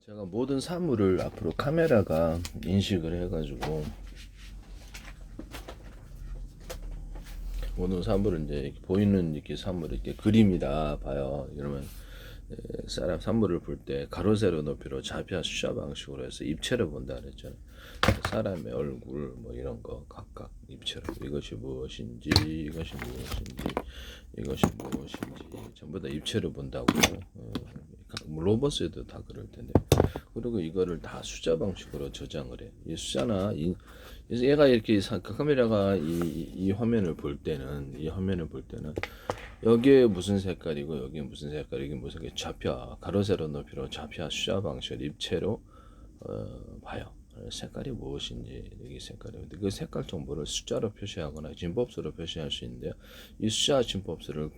제가 모든 사물을 앞으로 카메라가 인식을 해가지고 모든 사물을 이제 이렇게 보이는 이렇게 사물을 이렇게 그림이다 봐요. 그러면 사람 사물을 볼 때 가로 세로 높이로 좌표 숫자 방식으로 해서 입체를 본다 그랬잖아요. 사람의 얼굴 뭐 이런 거 각각 입체로 이것이 무엇인지 이것이 무엇인지 전부 다 입체로 본다고. 로봇에도 다 그럴 텐데. 그리고 이거를 다 숫자 방식으로 저장을 해. 이 숫자나 그래서 얘가 이렇게 카메라가 이 화면을 볼 때는 여기에 무슨 색깔이고 여기에 무슨 색깔이고 무슨 좌표 가로 세로 높이로 좌표 숫자 방식을 입체로 봐요. 색깔이 무엇인지 여기 색깔이 그 색깔 정보를 숫자로 표시하거나 진법수로 표시할 수 있는데요. 이 숫자 진법수를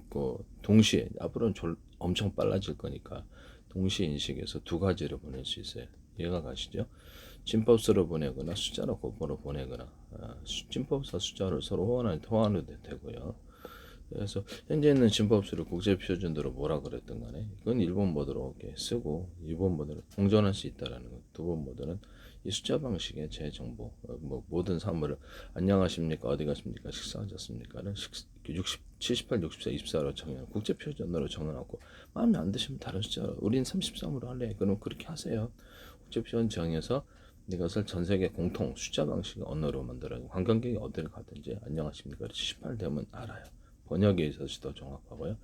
동시에 앞으로는 엄청 빨라질 거니까 동시에 인식해서 두 가지로 보낼 수 있어요. 이해가 가시죠? 진법수로 보내거나 숫자로 곧바로 보내거나 진법수와 숫자를 서로 호환해도 되고요. 그래서 현재 있는 진법수를 국제 표준으로 뭐라 그랬던 간에 이건 일본 모드로 이렇게 쓰고 일본 모드로 공존할 수 있다라는 것. 두 번 모드는 이 숫자 방식의 제 정보 뭐 모든 사물을 안녕하십니까 어디 가십니까 식사하셨습니까는 78, 64, 24로 정해 국제 표준으로 정해놓고 마음에 안 드시면 다른 숫자로 우린 33으로 할래. 그럼 그렇게 하세요. 국제 표준 정해서 이것을 전 세계 공통 숫자 방식 언어로 만들어요. 관광객이 어디를 가든지 안녕하십니까 78 되면 알아요. 번역에 있어서 더 정확하고요.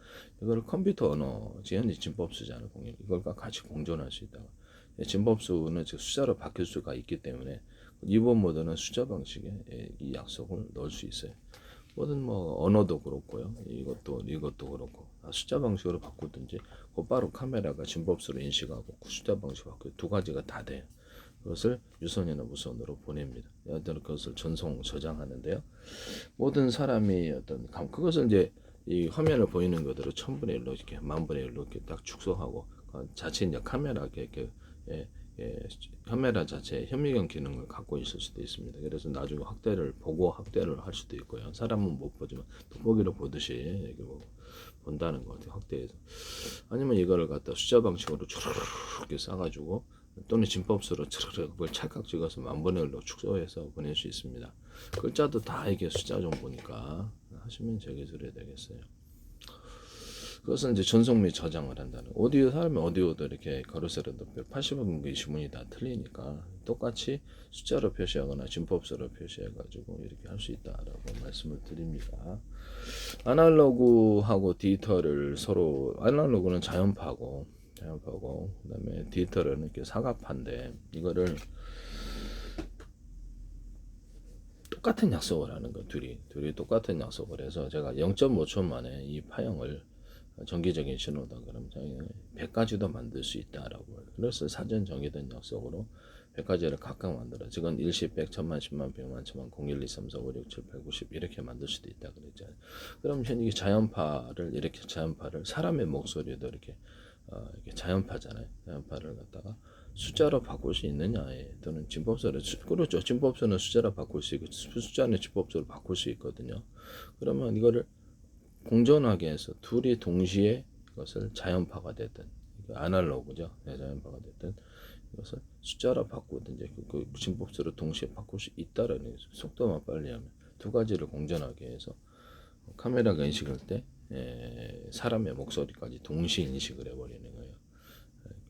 이거를 컴퓨터 언어, 현재 진법수잖아요. 이걸과 같이 공존할 수 있다. 진법수는 즉 숫자로 바뀔 수가 있기 때문에 이번 모드는 숫자 방식에 이 약속을 넣을 수 있어요. 모든 뭐 언어도 그렇고요. 이것도 그렇고 숫자 방식으로 바꾸든지 곧바로 카메라가 진법수로 인식하고 숫자 방식으로 바꾸고 두 가지가 다 돼요. 그것을 유선이나 무선으로 보냅니다. 여하튼 그것을 전송 저장하는데요. 모든 사람이 그것을 이제 이 화면을 보이는 것대로 1000분의 1로 이렇게 10,000분의 1로 이렇게 딱 축소하고 자체 이제 카메라 이렇게 카메라 자체에 현미경 기능을 갖고 있을 수도 있습니다. 그래서 나중에 확대를 할 수도 있고요. 사람은 못 보지만 돋보기로 보듯이 이렇게 본다는 것 같아요. 확대해서. 아니면 이거를 갖다 숫자 방식으로 이렇게 싸가지고 또는 진법수로 그걸 찰칵 찍어서 10,000분의 1로 축소해서 보낼 수 있습니다. 글자도 다 이게 숫자 정보니까 하시면 제 기술이 되겠어요. 그것은 이제 전송 및 저장을 한다는 사람이 오디오도 이렇게 가로세로 높여 80원 지문이 다 틀리니까 똑같이 숫자로 표시하거나 진법수로 표시해가지고 이렇게 할 수 있다라고 말씀을 드립니다. 아날로그하고 디지털을 서로 아날로그는 자연파고 그다음에 디지털은 이렇게 사각파인데 이거를 똑같은 약속을 하는 거 둘이 똑같은 약속을 해서 제가 0.5초 만에 이 파형을 정기적인 신호다 그러면 100가지도 만들 수 있다라고. 그래서 사전 정해된 약속으로 100가지를 각각 만들어. 지금 일시 100, 1000만, 10만, 100만, 1000만, 0, 1, 2, 3, 4, 5, 6, 7, 8, 90 이렇게 만들 수도 있다 그랬잖아요. 그럼 이게 자연파를 사람의 목소리도 이렇게 자연파잖아요. 자연파를 갖다가 숫자로 바꿀 수 있느냐에 또는 진법수를 그렇죠. 진법수는 숫자로 바꿀 수 있고 숫자는 진법수로 바꿀 수 있거든요. 그러면 이거를 공존하게 해서 둘이 동시에 이것을 자연파가 됐든 아날로그죠. 자연파가 됐든 이것을 숫자로 바꾸든지 그 진법수로 동시에 바꿀 수 있다라는 속도만 빨리 하면 두 가지를 공존하게 해서 카메라가 인식할 때 사람의 목소리까지 동시에 인식을 해버리는 거예요.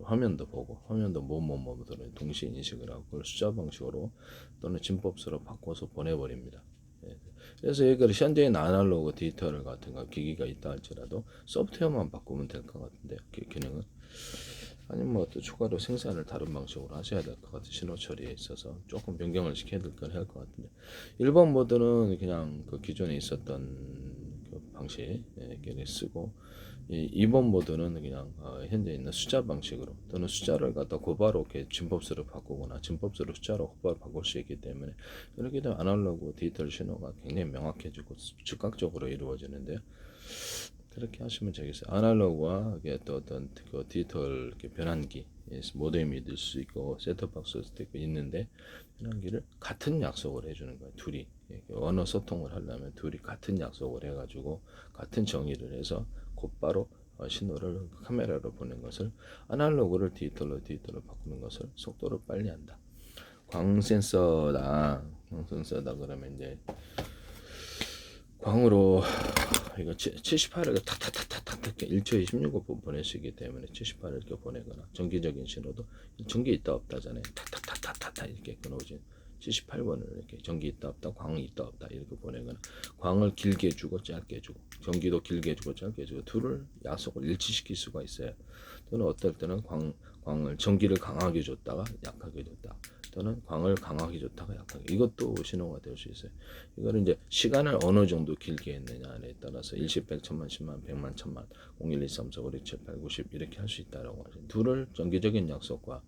화면도 보고 화면도 뭐뭐뭐들을 동시에 인식을 하고 그걸 숫자 방식으로 또는 진법수로 바꿔서 보내버립니다. 그래서 이걸 현재인 아날로그 디지털 같은 거 기기가 있다 할지라도 소프트웨어만 바꾸면 될 것 같은데요. 기능은 아니면 뭐 또 추가로 생산을 다른 방식으로 하셔야 될 것 같은 신호 처리에 있어서 조금 변경을 시켜야 될 건 할 것 같은데 1번 모드는 그냥 그 기존에 있었던 그 방식 쓰고 2번 모드는 그냥 현재 있는 숫자 방식으로 또는 숫자를 갖다 곧바로 이렇게 진법수로 바꾸거나 진법수로 숫자로 곧바로 바꿀 수 있기 때문에 이렇게 되면 아날로그 디지털 신호가 굉장히 명확해지고 즉각적으로 이루어지는데요. 그렇게 하시면 되겠어요. 아날로그와 또 어떤 그 디지털 이렇게 변환기 모뎀이 될 수 있고 셋톱박스일 수도 있고 있는데 변환기를 같은 약속을 해주는 거예요. 둘이 언어 소통을 하려면 둘이 같은 약속을 해가지고 같은 정의를 해서 곧바로 신호를 카메라로 보낸 것을 아날로그를 디지털로 바꾸는 것을 속도를 빨리 한다. 광센서다 그러면 이제 광으로 이거 78을 탁탁탁탁탁 1초에 16번 보낼 수 있기 때문에 78을 이렇게 보내거나 전기적인 신호도 전기 있다 없다잖아요. 탁탁탁탁탁 이렇게 끊어오지 78번을 이렇게 전기 있다 없다 광이 있다 없다 이렇게 보내거나 광을 길게 주고 짧게 주고 전기도 길게 주고 짧게 주고 둘을 약속을 일치시킬 수가 있어요. 또는 어떨 때는 광을 전기를 강하게 줬다가 약하게 줬다. 또는 광을 강하게 줬다가 약하게 이것도 신호가 될 수 있어요. 이거는 이제 시간을 어느 정도 길게 했느냐에 따라서 일십, 백, 천만, 십만, 백만, 천만, 0, 1, 2, 3, 4, 5, 6, 7, 8, 90 이렇게 할 수 있다라고 하죠. 둘을 정기적인 약속과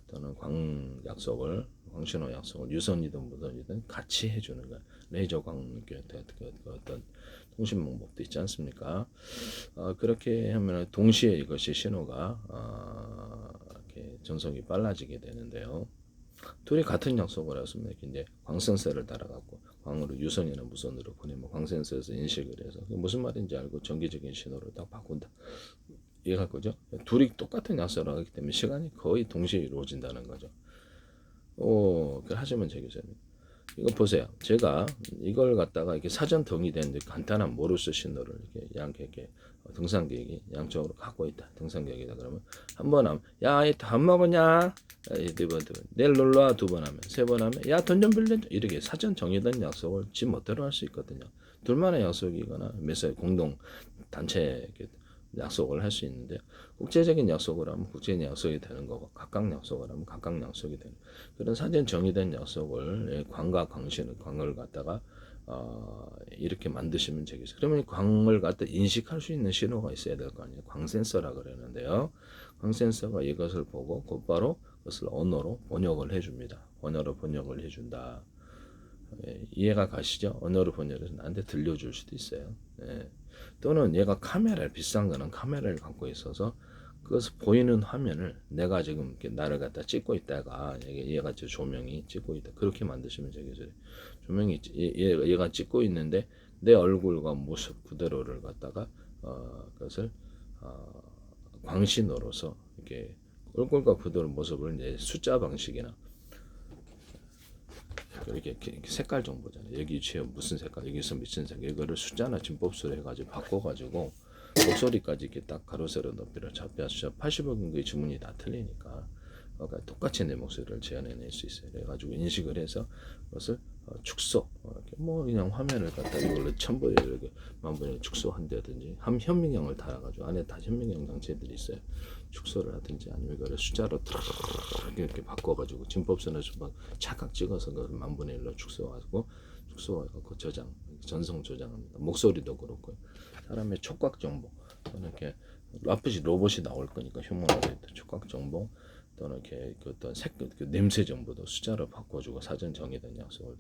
또는 광 약속을 광신호 약속을 유선이든 무선이든 같이 해주는 거야. 레이저 광 어떤 통신 방법도 있지 않습니까? 그렇게 하면 동시에 이것이 신호가 이렇게 전송이 빨라지게 되는데요. 둘이 같은 약속을 했으면 이제 광센서를 달아갖고 광으로 유선이나 무선으로 보내면 광센서에서 인식을 해서 무슨 말인지 알고 전기적인 신호로 딱 바꾼다. 이해할 거죠? 둘이 똑같은 약속을 하기 때문에 시간이 거의 동시에 이루어진다는 거죠. 하시면 되겠어요. 이거 보세요. 제가 이걸 갖다가 이렇게 사전 동의된 간단한 모르스 신호를 이렇게 등산객이 양쪽으로 갖고 있다. 등산객이다 그러면 한 번 하면 야, 밥 먹었냐? 두번 내일 놀러 와. 두 번 하면 세 번 하면 야, 돈 좀 빌려. 이렇게 사전 정해된 약속을 지 멋대로 할 수 있거든요. 둘만의 약속이거나 몇살 공동 단체 약속을 할 수 있는데 국제적인 약속을 하면 국제적인 약속이 되는 거고 각각 약속을 하면 각각 약속이 되는 그런 사전 정의된 약속을 광과 광을 갖다가 이렇게 만드시면 되겠어요. 그러면 광을 갖다 인식할 수 있는 신호가 있어야 될 거 아니에요. 광센서라 그러는데요. 광센서가 이것을 보고 곧바로 그것을 언어로 번역을 해줍니다. 언어로 번역을 해준다. 이해가 가시죠? 언어로 번역해서 나한테 들려줄 수도 있어요. 또는 얘가 카메라를 비싼 거는 카메라를 갖고 있어서 그것을 보이는 화면을 내가 지금 이렇게 나를 갖다 찍고 있다가 얘가 저 조명이 찍고 있다 그렇게 만드시면 되겠어요. 조명이 얘가 찍고 있는데 내 얼굴과 모습 그대로를 갖다가 그것을 광신호로서 이렇게 얼굴과 그대로 모습을 이제 숫자 방식이나 이렇게 색깔 정보잖아요. 여기 위치에 무슨 색깔, 여기서 무슨 색깔, 이거를 숫자나 진법수로 해가지고 바꿔가지고 목소리까지 이렇게 딱 가로 세로 높이를 잡혀 80억인의 주문이 다 틀리니까 그러니까 똑같이 내 목소리를 재현해낼 수 있어요. 그래가지고 인식을 해서 그것을 축소, 뭐 그냥 화면을 갖다 이걸로 1000번에 이렇게 10,000번에 축소한다든지 현미경을 달아가지고 안에 다 현미경 장치들이 있어요. 축소를 하든지 아니면 이거를 숫자로 이렇게 바꿔가지고 진법선을 좀 착각 찍어서 그걸 10,000분의 1로 축소해갖고 전송 저장합니다. 목소리도 그렇고요. 사람의 촉각 정보 또는 이렇게 로봇이 나올 거니까 휴머노이드 촉각 정보 또는 이렇게 어떤 냄새 정보도 숫자로 바꿔주고 사전 정의된 약속을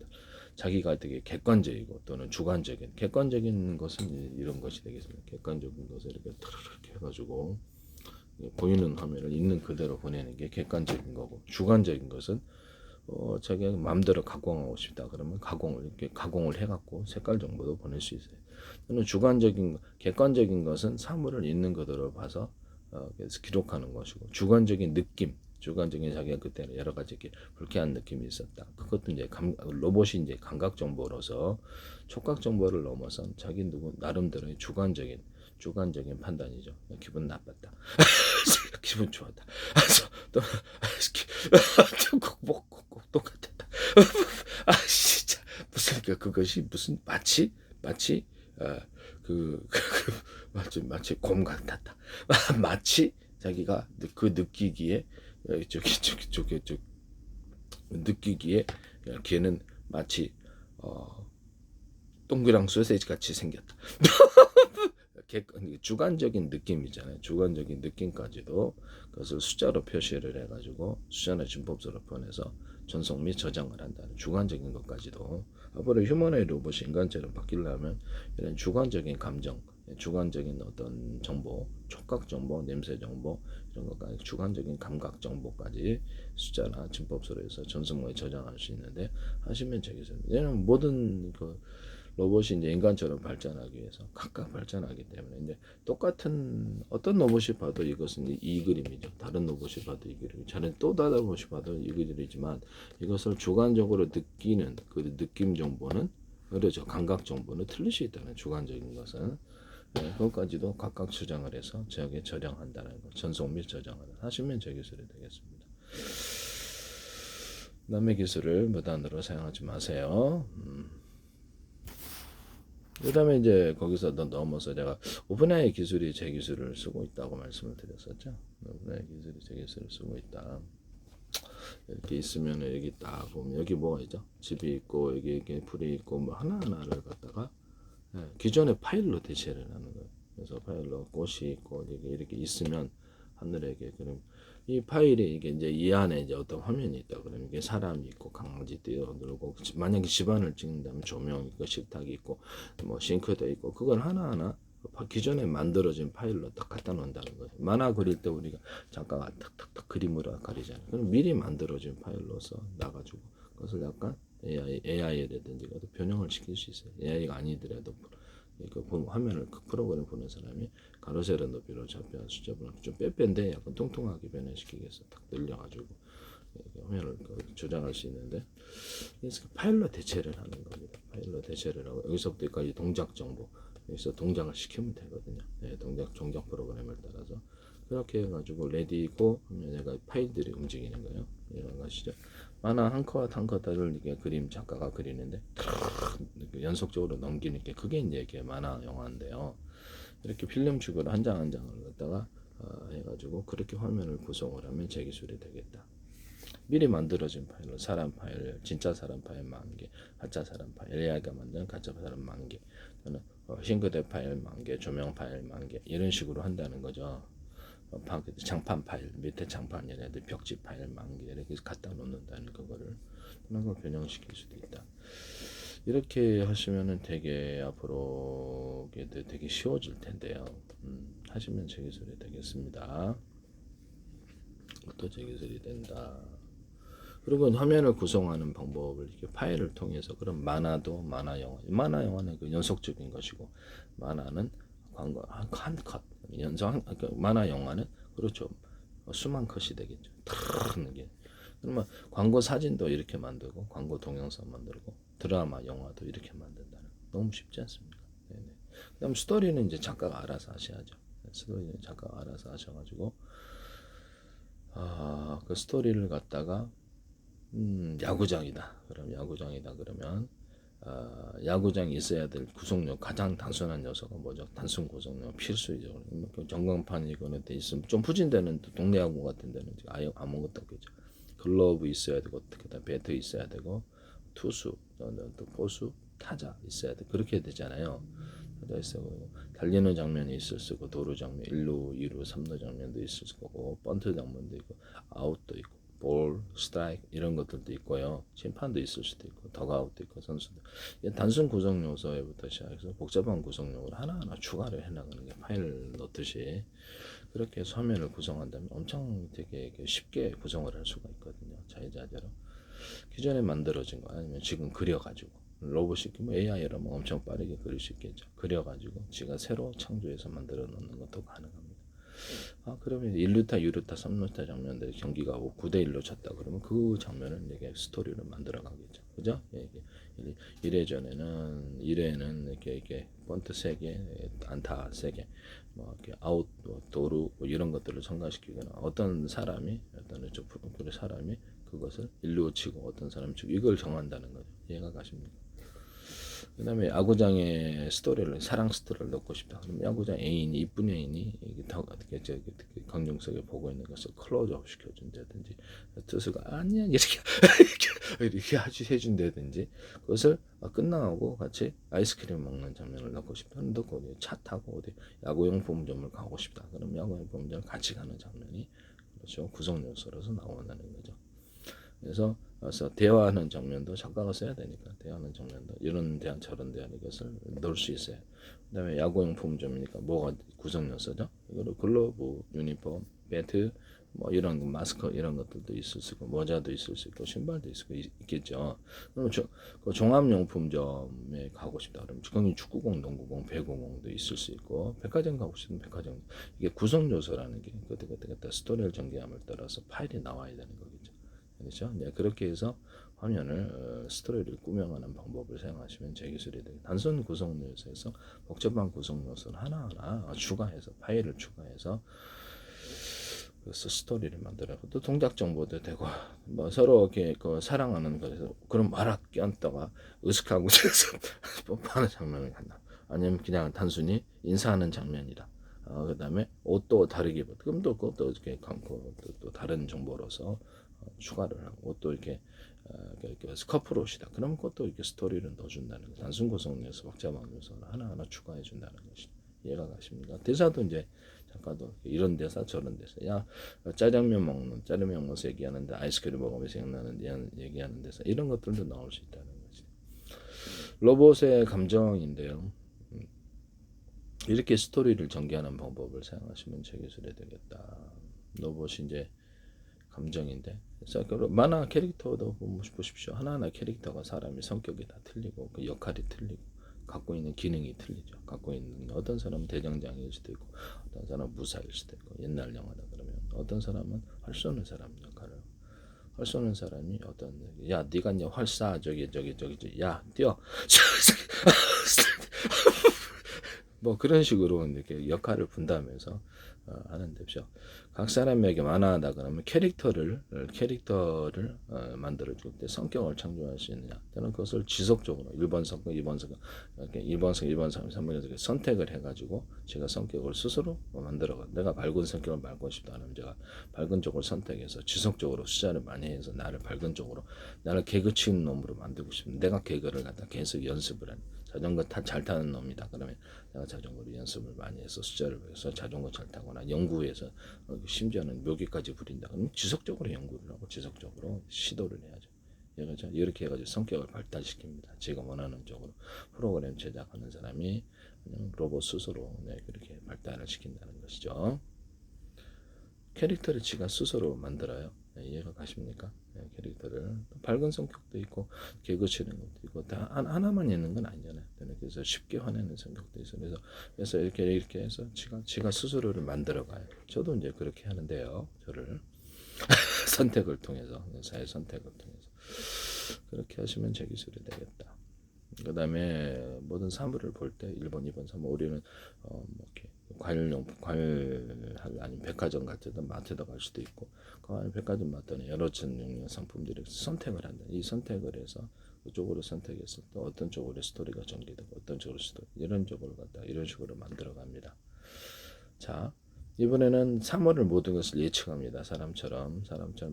자기가 되게 객관적이고 또는 주관적인 객관적인 것은 이런 것이 되겠습니다. 객관적인 것을 이렇게 해가지고 보이는 화면을 있는 그대로 보내는 게 객관적인 거고 주관적인 것은 자기가 마음대로 가공하고 싶다 그러면 가공을 해갖고 색깔 정보도 보낼 수 있어요. 또는 객관적인 것은 사물을 있는 그대로 봐서 그래서 기록하는 것이고 주관적인 느낌, 주관적인 자기가 그때는 여러 가지 이렇게 불쾌한 느낌이 있었다. 그것도 이제 로봇이 이제 감각 정보로서 촉각 정보를 넘어선 자기 나름대로의 주관적인 판단이죠. 기분 나빴다. 기분 좋았다. 꼭 똑같았다. 진짜 무슨 그것이 무슨 마치 마치 곰 같았다. 마치 자기가 그 느끼기에 느끼기에 걔는 마치 동그랑 소세지 같이 생겼다. 주관적인 느낌이잖아요. 주관적인 느낌까지도 그것을 숫자로 표시를 해가지고 숫자나 진법서로 보내서 전송 및 저장을 한다는 주관적인 것까지도 앞으로 휴머노이드 로봇이 인간처럼 바뀌려면 이런 주관적인 감정, 주관적인 어떤 정보, 촉각 정보, 냄새 정보 이런 것까지 주관적인 감각 정보까지 숫자나 진법서로 해서 전송 및 저장할 수 있는데 하시면 되겠습니다. 얘는 모든 로봇이 이제 인간처럼 발전하기 위해서 각각 발전하기 때문에 이제 똑같은 어떤 로봇이 봐도 이것은 이 그림이죠. 다른 로봇이 봐도 이 그림, 또 다른 로봇이 봐도 이 그림이지만 이것을 주관적으로 느끼는 그 느낌 정보는 그렇죠. 감각 정보는 틀릴 수 있다는 주관적인 것은 그것까지도 각각 수정을 해서 저게 저장한다는 거, 전송 및 저장을 하시면 저 기술이 되겠습니다. 남의 기술을 무단으로 사용하지 마세요. 그 다음에 이제 거기서 넘어서 제가 오픈AI 기술이 제 기술을 쓰고 있다고 말씀을 드렸었죠. 오픈AI 기술이 제 기술을 쓰고 있다. 이렇게 있으면 여기 딱 보면 여기 뭐가 있죠? 집이 있고 여기 불이 있고 뭐 하나하나를 갖다가 기존의 파일로 대체를 하는 거예요. 그래서 파일로 꽃이 있고 이렇게 있으면 하늘에게 그럼 이 파일이 이게 이제 이 안에 이제 어떤 화면이 있다 그러면 이게 사람이 있고 강아지 뛰어들고 만약에 집안을 찍는다면 조명 있고 식탁이 있고 뭐 싱크대 있고 그걸 하나하나 기존에 만들어진 파일로 딱 갖다 놓는다는 거죠. 만화 그릴 때 우리가 작가가 탁탁탁 그림으로 그리잖아요. 그럼 미리 만들어진 파일로서 나가지고 그것을 약간 AI라든지 변형을 시킬 수 있어요. AI가 아니더라도 그 화면을 그 프로그램 보는 사람이 가로 세로 높이로 좌표 숫자를 좀 빼뺀데 약간 통통하게 변화시키기 위해서 딱 늘려가지고 화면을 조작할 수 있는데 그래서 파일로 대체를 하는 겁니다. 파일로 대체를 하고 여기서부터 여기까지 동작 정보 여기서 동작을 시키면 되거든요. 동작 프로그램을 따라서 그렇게 해가지고 레디고 하면 얘가 파일들이 움직이는 거예요. 이런 것이죠. 만화 한 컷 한 컷을 이게 그림 작가가 그리는데 연속적으로 넘기는 게 그게 이제 이게 만화 영화인데요. 이렇게 필름축으로 한 장 한 장을 갖다가 해가지고 그렇게 화면을 구성을 하면 제 기술이 되겠다. 미리 만들어진 파일로 사람 파일, 진짜 사람 파일 10,000개, 가짜 사람 파일, AI가 만든 가짜 사람 10,000개, 또는 싱크대 파일 10,000개, 조명 파일 10,000개 이런 식으로 한다는 거죠. 장판 파일, 밑에 장판 얘네들 벽지 파일 10,000개 이렇게 갖다 놓는다는 그거를 그런 걸 변형시킬 수도 있다. 이렇게 하시면은 되게 앞으로 되게 쉬워질 텐데요. 하시면 제 기술이 되겠습니다. 또 제 기술이 된다. 그리고 화면을 구성하는 방법을 이렇게 파일을 통해서 그럼 만화도 만화 영화는 그 연속적인 것이고 만화는 광고 한 컷 연속 그러니까 만화 영화는 그렇죠 수만 컷이 되겠죠. 하는 게 그러면 광고 사진도 이렇게 만들고 광고 동영상 만들고 드라마 영화도 이렇게 만든다는 너무 쉽지 않습니까? 네네. 그다음 스토리는 이제 작가가 알아서 하셔야죠. 스토리는 작가가 알아서 하셔가지고 그 스토리를 갖다가 야구장이다. 그럼 야구장이다. 그러면 야구장이 있어야 될 구성력 가장 단순한 요소가 뭐죠? 단순 구성력 필수이죠. 전광판이거나 돼 있으면 좀 후진되는 동네 야구 같은 데는 아예 아무것도 없겠죠. 글러브 있어야 되고 그다음 배트 있어야 되고 투수 또 포수 타자 있어야 돼. 그렇게 되잖아요. 타자 있어고 달리는 장면이 있을 거고 도루 장면 1루, 2루, 3루 장면도 있을 거고 번트 장면도 있고 아웃도 있고 볼, 스트라이크 이런 것들도 있고요. 심판도 있을 수도 있고 더그아웃도 있고 선수도 단순 구성 요소에부터 시작해서 복잡한 구성 요소를 하나하나 추가를 해나가는 게 파일 넣듯이 그렇게 해서 화면을 구성한다면 엄청 되게 쉽게 구성을 할 수가 있거든요. 자유자재로 기존에 만들어진 거 아니면 지금 그려가지고 로봇이 뭐 AI라면 엄청 빠르게 그릴 수 있겠죠. 그려가지고 지가 새로 창조해서 만들어 놓는 것도 가능합니다. 그러면 1루타, 2루타, 3루타 장면들 경기가 9대1로 졌다 그러면 그 장면은 이게 스토리를 만들어 가겠죠. 그죠? 이게 1회전에는 1회는 이렇게 번트 3개, 안타 3개, 뭐 이렇게 아웃, 도루 뭐 이런 것들을 첨가시키거나 어떤 사람이 그것을 1루 치고 어떤 사람이 치고 이걸 정한다는 거죠. 이해가 가십니까? 그 다음에 야구장에 스토리를 사랑 스토리를 넣고 싶다. 그럼 야구장 애인이 이쁜 애인이 어떻게 강용석에 보고 있는 것을 클로즈업 시켜준다든지 투수가 아니야 이렇게 이렇게 해준다든지 그것을 끝나고 같이 아이스크림 먹는 장면을 넣고 싶다. 넣고 차 타고 어디 야구용품점을 가고 싶다. 그럼 야구용품점 같이 가는 장면이 그렇죠 구성 요소로서 나온다는 거죠. 그래서 대화하는 장면도 작가가 써야 되니까 대화하는 장면도 이런 대화 저런 대화 이것을 넣을 수 있어요. 그다음에 야구용품점이니까 뭐가 구성 요소죠? 이거를 글러브, 유니폼, 배트, 뭐 이런 마스크 이런 것들도 있을 수 있고 모자도 있을 수 있고 신발도 있겠죠. 그럼 그 종합용품점에 가고 싶다 그러면 거기 축구공, 농구공, 배구공도 있을 수 있고 백화점 가고 싶으면 백화점 이게 구성 요소라는 게 그때 스토리를 전개함을 따라서 파일이 나와야 되는 거겠죠. 그렇죠? 네, 그렇게 해서 화면을 스토리를 꾸며가는 방법을 사용하시면 제 기술이 되고 단순 구성 요소에서 복잡한 구성 요소를 하나하나 추가해서 파일을 추가해서 그래서 스토리를 만들어고 또 동작 정보도 되고 뭐 서로 이렇게 그 사랑하는 거에서 그런 말아 껴안다가 으슥하고 그래서 뽀뽀하는 장면을 간다. 아니면 그냥 단순히 인사하는 장면이다. 그다음에 옷도 다르게 입어. 그럼 또 그것도 이렇게 감고 또 다른 정보로서 추가를 하고 옷도 이렇게 스커프 옷이다. 그러면 그것도 이렇게 스토리를 넣어준다는 거. 단순 구성에서 복잡한 요소를 하나하나 추가해 준다는 것이 이해가 가십니까? 대사도 이제 잠깐도 이런 대사 저런 대사 야 짜장면 먹으면서 얘기하는데 아이스크림 먹으면서 생각나는 얘기하는 대사 이런 것들도 나올 수 있다는 거지. 로봇의 감정인데요. 이렇게 스토리를 전개하는 방법을 사용하시면 제 기술이 되겠다. 로봇이 이제 감정인데 그래서 그 만화 캐릭터도 보십시오. 하나하나 캐릭터가 사람이 성격이 다 틀리고 그 역할이 틀리고 갖고 있는 기능이 틀리죠. 갖고 있는 어떤 사람은 대장장일 수도 있고 어떤 사람은 무사일 수도 있고 옛날 영화다 그러면 어떤 사람은 활 쏘는 사람 역할을 활 쏘는 사람이 어떤 야 네가 이제 활 쏴 저기 야 뛰어 뭐 그런 식으로 이렇게 역할을 분담해서 하는 데죠. 각 사람에게 만화하다 그러면 캐릭터를 만들어줄 때 성격을 창조할 수 있느냐. 저는 그것을 지속적으로 1번 성격, 2번 성격, 이렇게 1번 성격, 2번 성격, 3번 성격 선택을 해가지고 제가 성격을 스스로 만들어가. 내가 밝은 성격을 밝고 싶다 하면 제가 밝은 쪽을 선택해서 지속적으로 숫자를 많이 해서 나를 밝은 쪽으로 나를 개그 치는 놈으로 만들고 싶은 내가 개그를 갖다 계속 연습을 하는. 자전거 잘 타는 놈이다. 그러면 내가 자전거를 연습을 많이 해서 숫자를 배워서 자전거 잘 타거나 연구해서 심지어는 묘기까지 부린다. 그러면 지속적으로 연구를 하고 지속적으로 시도를 해야죠. 이렇게 해가지고 성격을 발달시킵니다. 제가 원하는 쪽으로 프로그램 제작하는 사람이 그냥 로봇 스스로 그렇게 발달을 시킨다는 것이죠. 캐릭터를 지가 스스로 만들어요. 이해가 가십니까? 캐릭터를 밝은 성격도 있고 개그 치는 것도 있고 다 하나만 있는 건 아니잖아요. 그래서 쉽게 화내는 성격도 있어. 그래서 이렇게 해서 지가 스스로를 만들어가요. 저도 이제 그렇게 하는데요. 저를 선택을 통해서 사회 선택을 통해서 그렇게 하시면 제 기술이 되겠다. 그 다음에 모든 사물을 볼 때 1번, 2번, 3번 우리는 뭐 이렇게 과일 아니면 백화점 같은 마트도 갈 수도 있고 그 안에 백화점 마트는 여러 종류의 상품들이 선택을 한다. 이 선택을 해서 그쪽으로 선택했을 때 어떤 쪽으로 스토리가 전개되고 어떤 쪽으로 스토리 이런 쪽으로 갔다 이런 식으로 만들어 갑니다. 자 이번에는 3월을 모든 것을 예측합니다. 사람처럼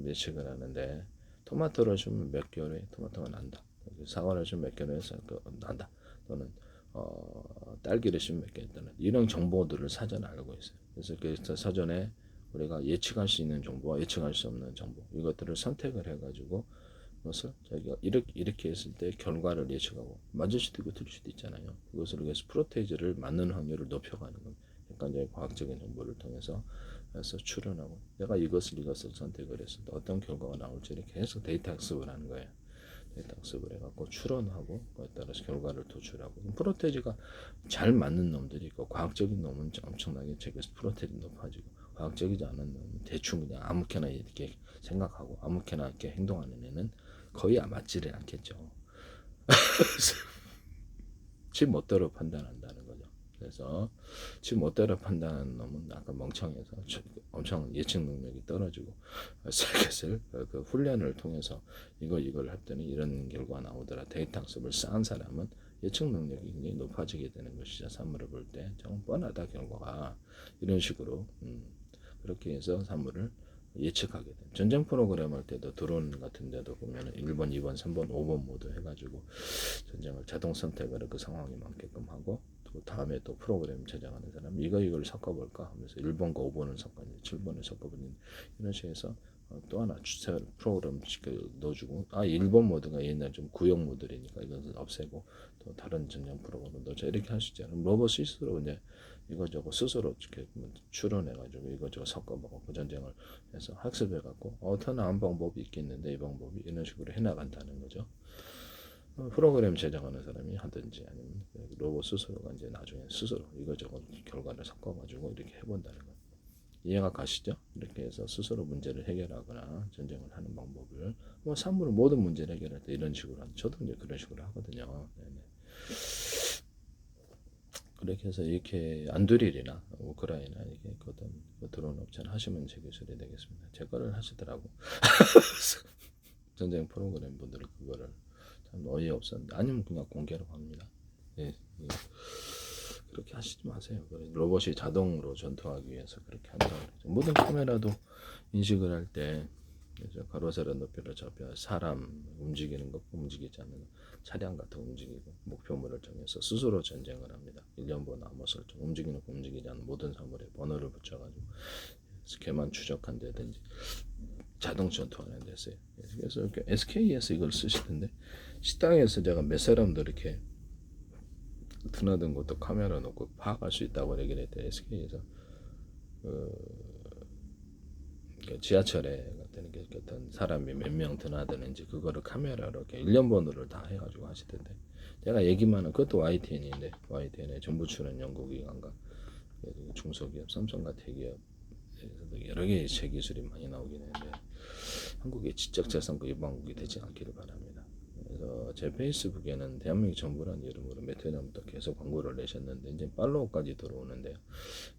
예측을 하는데 토마토를 주면 몇 개월에 토마토가 난다. 사과를 주면 몇 개월에 난다. 또는 딸기를 심으면 몇 개 있다는 이런 정보들을 사전에 알고 있어요. 그래서 그 사전에 우리가 예측할 수 있는 정보와 예측할 수 없는 정보 이것들을 선택을 해가지고 그것을 자기가 이렇게 했을 때 결과를 예측하고 맞을 수도 있고 틀릴 수도 있잖아요. 그것을 위해서 프로테이즈를 맞는 확률을 높여가는 겁니다. 객관적인 과학적인 정보를 통해서 해서 추론하고 내가 이것을 선택을 했을 때 어떤 결과가 나올지 이렇게 해서 데이터 학습을 하는 거예요. 데이터 학습을 해갖고 추론하고 그에 따라서 결과를 도출하고 프로테이즈가 잘 맞는 놈들이 있고 과학적인 놈은 엄청나게 제게서 프로테이즈 높아지고 과학적이지 않은 놈은 대충 그냥 아무렇게나 이렇게 생각하고 아무렇게나 이렇게 행동하는 애는 거의 맞지를 않겠죠. 지 멋대로 판단한다는 거죠. 그래서 지 멋대로 판단하는 놈은 아까 멍청해서 엄청 예측 능력이 떨어지고 서킷을 그 훈련을 통해서 이걸 했더니 이런 결과가 나오더라. 데이터 학습을 쌓은 사람은 예측 능력이 굉장히 높아지게 되는 것이죠. 사물을 볼 때 정말 뻔하다 결과가 이런 식으로 그렇게 해서 사물을 예측하게 돼. 전쟁 프로그램 할 때도 드론 같은 데도 보면 1번, 2번, 3번, 5번 모두 해가지고 전쟁을 자동 선택을 그 상황에 맞게끔 하고 또 다음에 또 프로그램 제작하는 사람 이걸 섞어볼까 하면서 1번과 5번을 섞었는데 7번을 섞어보는 이런 식에서 또 하나 주체 프로그램 넣어주고 1번 모드가 옛날 좀 구형 모델이니까 이것을 없애고 또 다른 전쟁 프로그램을 넣자 이렇게 할 수 있잖아요. 로봇 스스로 이제 이거저거 스스로 이렇게 추론해가지고 이거저거 섞어보고 그 전쟁을 해서 학습해갖고 더 나은 방법이 있겠는데 이 방법이 이런 식으로 해나간다는 거죠. 프로그램 제작하는 사람이 하든지 아니면 로봇 스스로가 이제 나중에 스스로 이거저거 결과를 섞어가지고 이렇게 해본다는 거예요. 이해가 가시죠? 이렇게 해서 스스로 문제를 해결하거나 전쟁을 하는 방법을 뭐 산물은 모든 문제를 해결할 때 이런 식으로 저도 이제 그런 식으로 하거든요. 네네. 그렇게 해서 이렇게 안드릴이나 우크라이나 이게 어떤 드론 옵션 하시면 제 기술이 되겠습니다. 제 거를 하시더라고. 전쟁 프로그램 분들은 그거를 참 어이없었는데 아니면 그냥 공개로 합니다. 예, 예. 그렇게 하시지 마세요. 로봇이 자동으로 전투하기 위해서 그렇게 한다고 그러죠. 모든 카메라도 인식을 할 때 가로 세로 높이를 잡혀 사람 움직이는 것 움직이지 않는 것, 차량 같은 거 움직이고 목표물을 정해서 스스로 전쟁을 합니다. 일련번 암호 설정 움직이는 거 움직이지 않는 모든 사물에 번호를 붙여가지고 걔만 추적한다든지 자동 전투하는 데 써요. 그래서 이렇게 SK에서 이걸 쓰시던데 식당에서 제가 몇 사람도 이렇게 드나든 것도 카메라 놓고 파악할 수 있다고 얘기를 했대. SK에서 지하철에 같은 게 어떤 사람이 몇 명 드나드는지 그거를 카메라로 이렇게 일련번호를 다 해가지고 하시던데 제가 얘기만 한 그것도 YTN인데 YTN의 정부 출연 연구기관과 중소기업 삼성과 대기업에서도 여러 개의 제 기술이 많이 나오긴 했는데 한국의 지적재산권 위반국이 되지 않기를 바랍니다. 그래서 제 페이스북에는 대한민국 정부라는 이름으로 몇 해 전부터 계속 광고를 내셨는데 이제 팔로우까지 들어오는데요.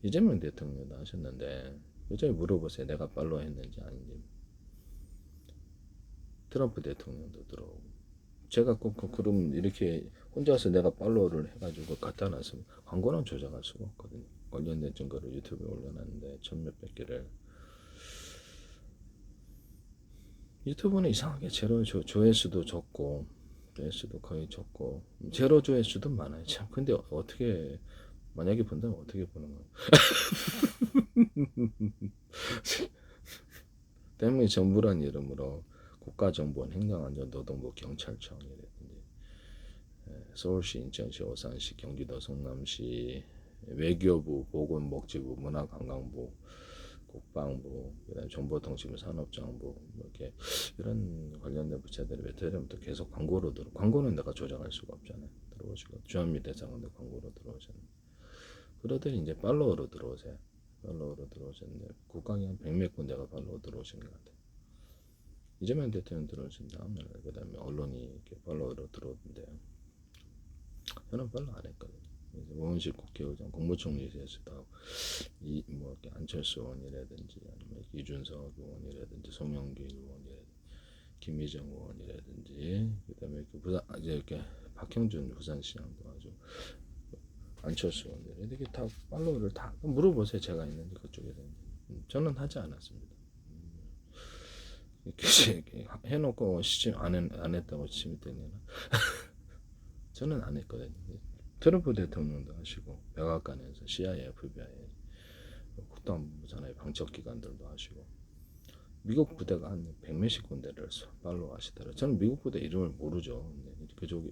이재명 대통령도 하셨는데 요즘에 물어보세요. 내가 팔로우 했는지 아닌지. 트럼프 대통령도 들어오고 제가 꼭 그럼 이렇게 혼자서 내가 팔로우를 해가지고 갖다 놨으면 광고는 조작할 수가 없거든요. 관련된 증거를 유튜브에 올려놨는데 천몇백 개를 유튜브는 이상하게 제로 조회수도 적고 조회수도 거의 적고 제로 조회수도 많아요. 참 근데 어떻게 만약에 본다면 어떻게 보는 거예요? 대한민국 정부란 이름으로 국가정보원 행정안전 노동부 경찰청이라든지 서울시 인천시 오산시 경기도 성남시 외교부 보건복지부 문화관광부 국방부 그다음 정보통신 산업정부 이렇게 이런 관련된 부처들이 메테리얼부터 계속 광고로 들어 광고는 내가 조작할 수가 없잖아요. 들어오시고 주한미 대사관도 광고로 들어오셨는데 그러더니 이제 팔로워로 들어오세요. 팔로워로 들어오셨는데 국방이 한 100몇 군데가 팔로워 들어오신 것 같아요. 이재명 대통령 들어오신 다음에 그 다음에 언론이 이렇게 팔로워로 들어오는데요. 저는 팔로우 안 했거든요. 우원식 국회의장 국무총리실에서도 하고 뭐 이렇게 안철수 의원이라든지 아니면 이준석 의원이라든지 송영길 의원이라든지 김미정 의원이라든지 그다음에 부산 이제 이렇게 박형준 부산시장도 아주 안철수 의원들 이렇게 다 팔로우를 다 물어보세요. 제가 있는지 그쪽에서 저는 하지 않았습니다. 이렇게 해놓고 시침 안 했다고 시침이 되면 저는 안 했거든요. 트럼프 대통령도 하시고 백악관에서 CIA, FBI, 국방부 산하의 방첩기관들도 하시고 미국 부대가 한 100몇십 군데를 팔로우 하시더라고요. 저는 미국 부대 이름을 모르죠.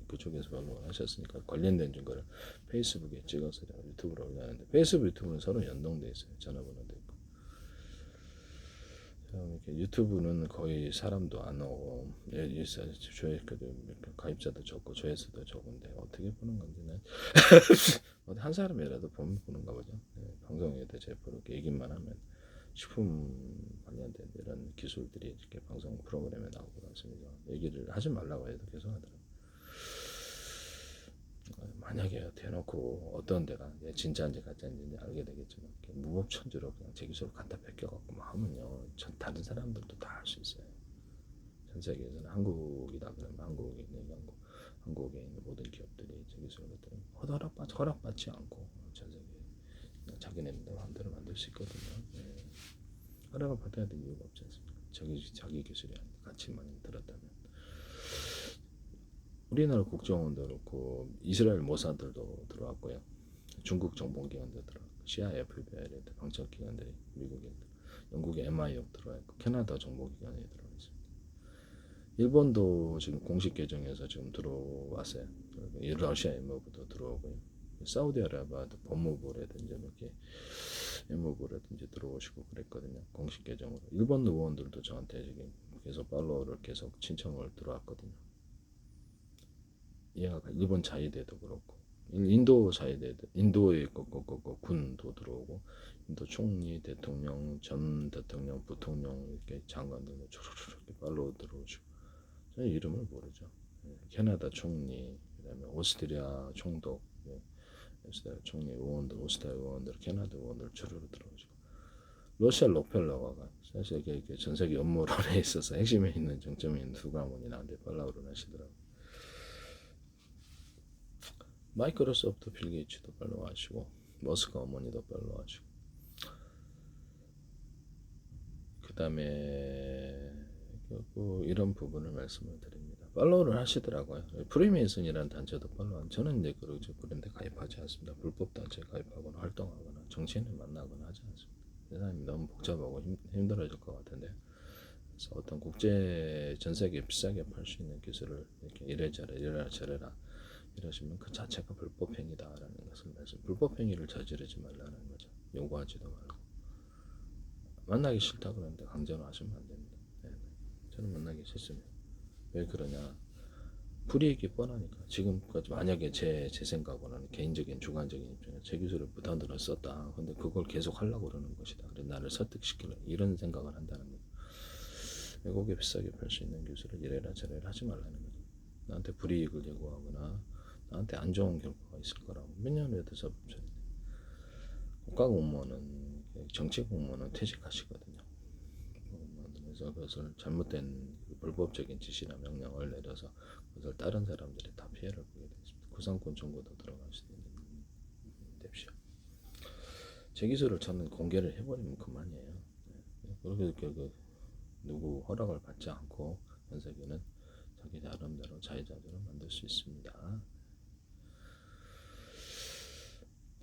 그쪽에서 팔로우 하셨으니까 관련된 증거를 페이스북에 찍어서 유튜브로 올렸는데 페이스북 유튜브는 서로 연동돼 있어요. 전화번호도 있고. 이렇게 유튜브는 거의 사람도 안 오고 조회수도 가입자도 적고 조회수도 적은데 어떻게 보는 건지는 한 사람이라도 보는가 보죠. 네, 방송에 대해 그렇게 얘기만 하면 식품 관련된 이런 기술들이 이렇게 방송 프로그램에 나오고 그렇습니다. 얘기를 하지 말라고 해도 계속 하더라고요. 만약에 대놓고 어떤 데가 진짜인지 가짜인지 알게 되겠지만 무법천지로 그냥 제 기술을 갖다 뺏겨갖고 하면요 다른 사람들도 다 할 수 있어요. 전 세계에서는 한국이다 그러면 한국에 있는 모든 기업들이 제 기술을 허락받지 않고 전 세계에 자기네들 마음대로 만들 수 있거든요. 네. 허락을 받아야 될 이유가 없지 않습니까? 자기 기술이 아니고 가치만 들었다면. 우리나라 국정원도 그렇고 이스라엘 모사들도 들어왔고요. 중국 정보기관도 들어왔고 CIA, FBI 방첩기관들이 미국에 영국의 MIO 들어왔고 캐나다 정보기관이 들어와 있습니다. 일본도 지금 공식 계정에서 지금 들어왔어요. 러시아 MOV도 들어오고요. 사우디아라비아도 법무부라든지 이렇게 외무부라든지 들어오시고 그랬거든요. 공식 계정으로. 일본 의원들도 저한테 지금 계속 팔로우를 계속 신청을 들어왔거든요. 얘가 일본 자위대도 그렇고 인도 자위대도 인도의 군도 들어오고 인도 총리, 대통령, 전 대통령, 부통령 이렇게 장관들 주르르 이렇게 팔로우 들어오시고 저는 이름을 모르죠. 캐나다 총리, 그다음에 오스트리아 총독, 오스트리아 총리 의원들, 오스트리아 의원들, 캐나다 의원들 주르르 들어오시고 러시아 록펠러가 사실 이게 전 세계 업무론에 있어서 핵심에 있는 정점에 있는 두 가문이 나한테 팔로우를 하시더라고요. 마이크로소프트 빌 게이츠도 팔로우하시고 머스크 어머니도 팔로우하시고 그 다음에 이런 부분을 말씀을 드립니다. 팔로우를 하시더라고요. 프리메이슨이라는 단체도 팔로우. 저는 이제 그런데 가입하지 않습니다. 불법 단체에 가입하거나 활동하거나 정치인을 만나거나 하지 않습니다. 세상이 너무 복잡하고 힘들어질 것 같은데. 그래서 어떤 국제 전 세계 비싸게 팔 수 있는 기술을 이렇게 이래라 저래라 이러시면 그 자체가 불법 행위다라는 것을 말씀. 불법 행위를 저지르지 말라는 거죠. 요구하지도 말고. 만나기 싫다 그러는데 강제로 하시면 안 됩니다. 네. 저는 만나기 싫습니다. 왜 그러냐? 불이익이 뻔하니까. 지금까지 만약에 제 생각으로는 개인적인 주관적인 입장에서 제 기술을 무단으로 썼다. 근데 그걸 계속 하려고 그러는 것이다. 그래 나를 설득시키려 이런 생각을 한다는 거죠. 외국에 비싸게 팔 수 있는 기술을 이래라 저래라 하지 말라는 거죠. 나한테 불이익을 예고하거나 나한테 안 좋은 결과가 있을 거라고 몇 년에 대해서 법전인데 국가공무원은 정치 공무원은 퇴직하시거든요. 그래서 그것을 잘못된 불법적인 지시나 명령을 내려서 그것을 다른 사람들이 다 피해를 보게 되습니다. 구상권 청구도 들어갈 수 있는 됩시오. 제 기술을 저는 공개를 해버리면 그만이에요. 그렇게 누구 허락을 받지 않고 전 세계는 자기 나름대로 자유자재로 만들 수 있습니다.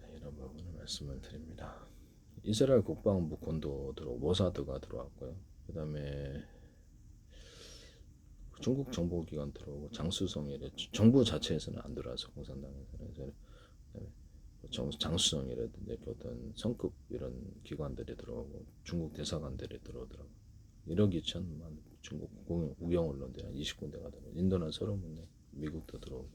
네, 이런 부분을 말씀을 드립니다. 이스라엘 국방부 군도 들어오고 모사드가 들어왔고요. 그 다음에 중국 정보기관 들어오고 장수성이래 정부 자체에서는 안 들어와서 공산당에서는 장수성이라든지 어떤 성급 이런 기관들이 들어오고 중국 대사관들이 들어오더라고. 1억 2천만 중국 우경 언론들이 한 20군데가 들어오고 인도는 30군데 미국도 들어오고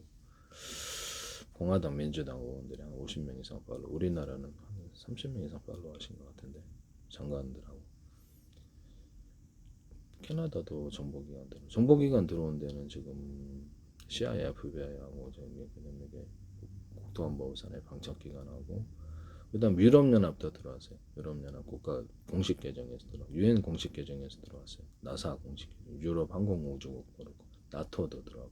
공화당 민주당 의원들이 한 50명 이상 팔로우 우리나라는 한 30명 이상 팔로우 하신 것 같은데 장관들하고 캐나다도 정보기관 들어온 데는 지금 CIA, FBI하고 그다음에 국토안보부산의 방첩기관하고 그다음 유럽연합도 들어왔어요. 유럽연합 국가 공식 계정에서 유엔 공식 계정에서 들어왔어요. 나사 공식 계정, 유럽 항공우주국 그렇고 나토도 들어가고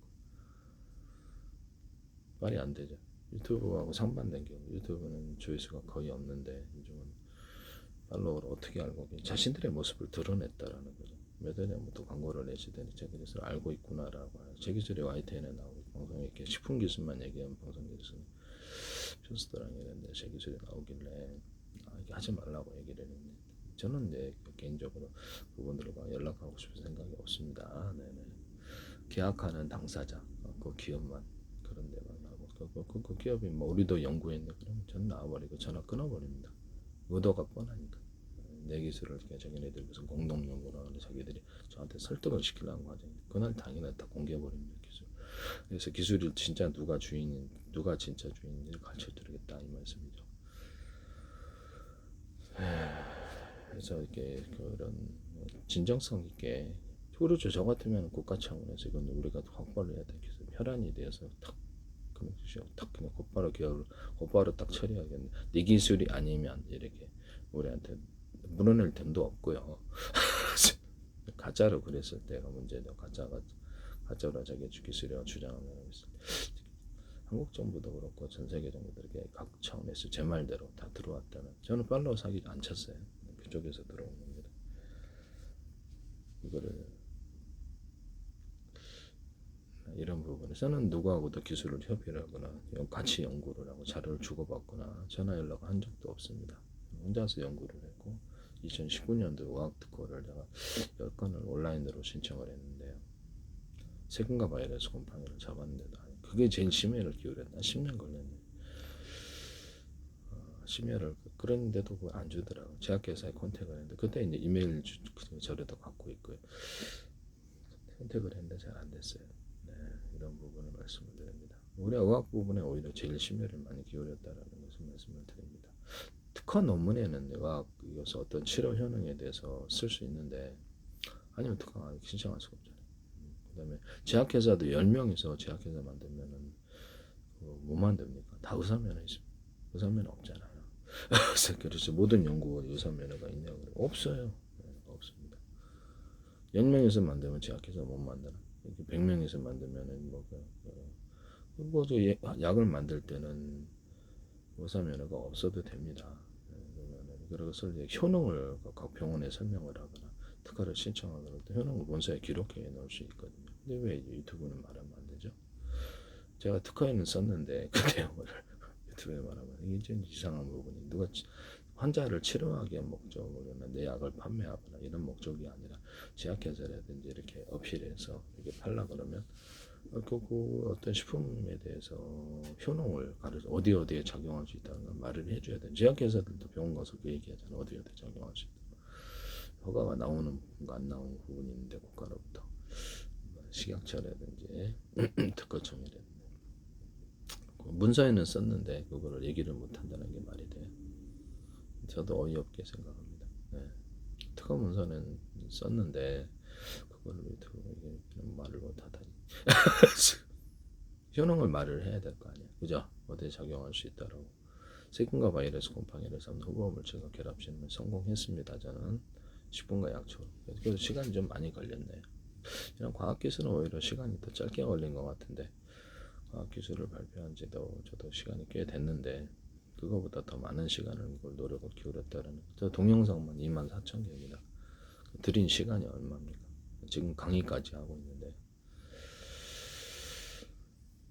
말이 안 되죠. 유튜브하고 상반된 경우 유튜브는 조회수가 거의 없는데 요즘은 팔로워를 어떻게 알고 자신들의 모습을 드러냈다라는 거죠. 몇 년에 또 광고를 내시더니 제 기술을 알고 있구나라고 하죠. 제 기술이 YTN에 나오고 방송에 이렇게 식품 기술만 얘기하면 방송 기술은 쇼스터랑 이런데 제 기술이 나오길래 이게 하지 말라고 얘기를 했는데 저는 이제 개인적으로 그분들과 연락하고 싶은 생각이 없습니다. 네네. 계약하는 당사자 그 기업만 그런 데만 하고 그 기업이 뭐 우리도 연구했는데 그러면 전 나와버리고 전화 끊어버립니다. 의도가 뻔하니까. 내 기술을 자기네들 무슨 공동 연구를 하는데 자기들이 저한테 설득을 시키려는 과정인데 그날 당일날 다 공개해버립니다. 기술. 그래서 기술이 진짜 누가 진짜 주인인지를 가르쳐드리겠다 이 말씀이죠. 그래서 이렇게 그런 진정성 있게 그렇죠. 저 같으면 국가 차원에서 이건 우리가 확보를 해야 돼. 기술 혈안이 되어서 탁 그냥 곧바로 딱 처리하겠네. 네 기술이 아니면 이렇게 우리한테 물어낼 틈도 없고요. 가짜로 그랬을 때가 문제죠. 가짜로 자기 기술이라고 주장하는 있을 때 한국 정부도 그렇고 전 세계 정부들에게 각 차원에서 제 말대로 다 들어왔다면 저는 팔로우 사기 안 쳤어요. 그쪽에서 들어온 겁니다. 이거를 이런 부분에서는 누구하고도 기술을 협의를 하거나 같이 연구를 하고 자료를 주고받거나 전화 연락을 한 적도 없습니다. 혼자서 연구를 했고 2019년도 의학특허를 제가 10건을 온라인으로 신청을 했는데요. 세균과 바이러스 곰팡이를 잡았는데도 그게 제일 심혈을 기울였나 10년 걸렸네. 심혈을 그런데도 그걸 안 주더라고. 제약회사에 컨택을 했는데 그때 이제 이메일 저래도 갖고 있고요. 컨택을 했는데 잘 안 됐어요. 네, 이런 부분을 말씀을 드립니다. 우리 의학 부분에 오히려 제일 심혈을 많이 기울였다라는 것을 말씀을 드립니다. 특허 논문에는 의학 이것을 어떤 치료 효능에 대해서 쓸 수 있는데 아니면 특허 신청할 수가 없잖아요. 그다음에 제약회사도 10명이서 제약회사 만들면은 뭐 만듭니까? 다 의사면허 있습니다. 의사면허 없잖아요. 그래서 모든 연구가 의사면허가 있냐고 그래요. 없어요. 네, 없습니다. 10명에서 만들면 제약회사 못 만드나? 100명에서 만들면은 약을 만들 때는 의사면허가 없어도 됩니다. 그것을 이제 효능을 각 병원에 설명을 하거나 특허를 신청하거나 또 효능을 본사에 기록해 놓을 수 있거든요. 근데 왜 유튜브는 말하면 안 되죠? 제가 특허에는 썼는데 그 내용을 유튜브에 말하면 이게 좀 이상한 부분이 누가 환자를 치료하기 위한 목적으로는 내 약을 판매하거나 이런 목적이 아니라 제약회사라든지 이렇게 어필해서 이렇게 팔라 그러면 그 어떤 식품에 대해서 효능을 가르쳐 어디에 작용할 수 있다는 걸 말을 해줘야 돼. 제약회사들도 병원 가서 그 얘기하잖아. 어디에 작용할 수 있다. 허가가 나오는 부분과 안 나오는 부분이 있는데 국가로부터 식약처라든지 특허청이라든지 문서에는 썼는데 그거를 얘기를 못한다는 게 말이 돼요. 저도 어이없게 생각합니다. 네. 특허 문서는 썼는데 그거를 유튜브에 말을 못하다니. 효능을 말을 해야 될 거 아니야. 그죠? 어디에 작용할 수 있다라고. 세균과 바이러스 곰팡이를 잡는 후보물질과 결합시험을 성공했습니다. 저는 식품과 약초. 그래서 시간이 좀 많이 걸렸네요. 이런 과학기술은 오히려 시간이 더 짧게 걸린 것 같은데 과학기술을 발표한 지도 저도 시간이 꽤 됐는데 그거보다 더 많은 시간을 노력을 기울였다는 저 동영상만 24,000개입니다. 들인 시간이 얼마입니까? 지금 강의까지 하고 있는데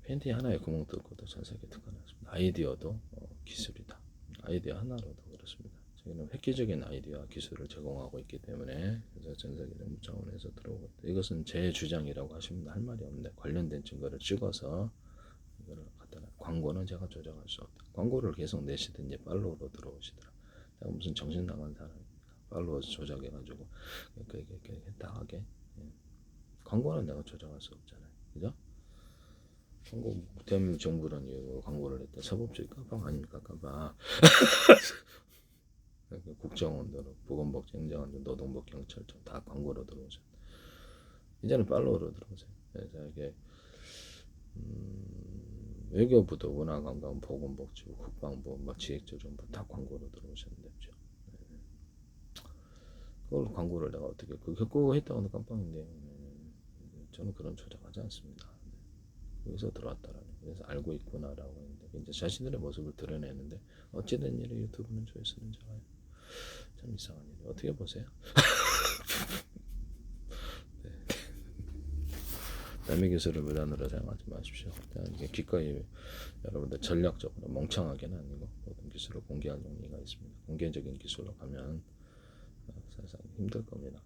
팬티 하나에 구멍 뚫고도 전 세계 특허났습니다. 아이디어도 기술이다. 아이디어 하나로도 그렇습니다. 저희는 획기적인 아이디어와 기술을 제공하고 있기 때문에 그래서 전 세계 정부 차원에서 들어오고 있다. 이것은 제 주장이라고 하시면 할 말이 없는데 관련된 증거를 찍어서 이거를 갖다 놔. 광고는 제가 조작할 수 없다. 광고를 계속 내시든지 팔로우로 들어오시더라. 내가 무슨 정신 나간 사람입니까? 팔로우 조작해가지고 이렇게 했다하게 광고는 내가 조작할 수 없잖아요. 그죠? 광고 대한민국 정부는 이거 광고를 했다. 사법주의 깜빵 아닙니까? 깜빵. 국정원도 보건복지 행정안전 노동부 경찰청 다 광고로 들어오죠. 이제는 팔로우로 들어오세요. 그래서 이게 외교부도 문화관광 보건복지부 국방부 지획조정부 다 광고로 들어오셨는데 그걸 광고를 내가 어떻게 그거 했다고는 깜빵인데 저는 그런 조작하지 않습니다. 여기서 들어왔다라는 그래서 알고 있구나라고 했는데 이제 자신들의 모습을 드러내는데 어찌된 일에 유튜브는 조회수는 적어요. 참 이상한 일이 어떻게 보세요? 네. 남의 기술을 무단으로 사용하지 마십시오. 이게 기꺼이 여러분들 전략적으로 멍청하게는 아니고 모든 기술을 공개할 용의가 있습니다. 공개적인 기술로 가면 사실상 힘들 겁니다.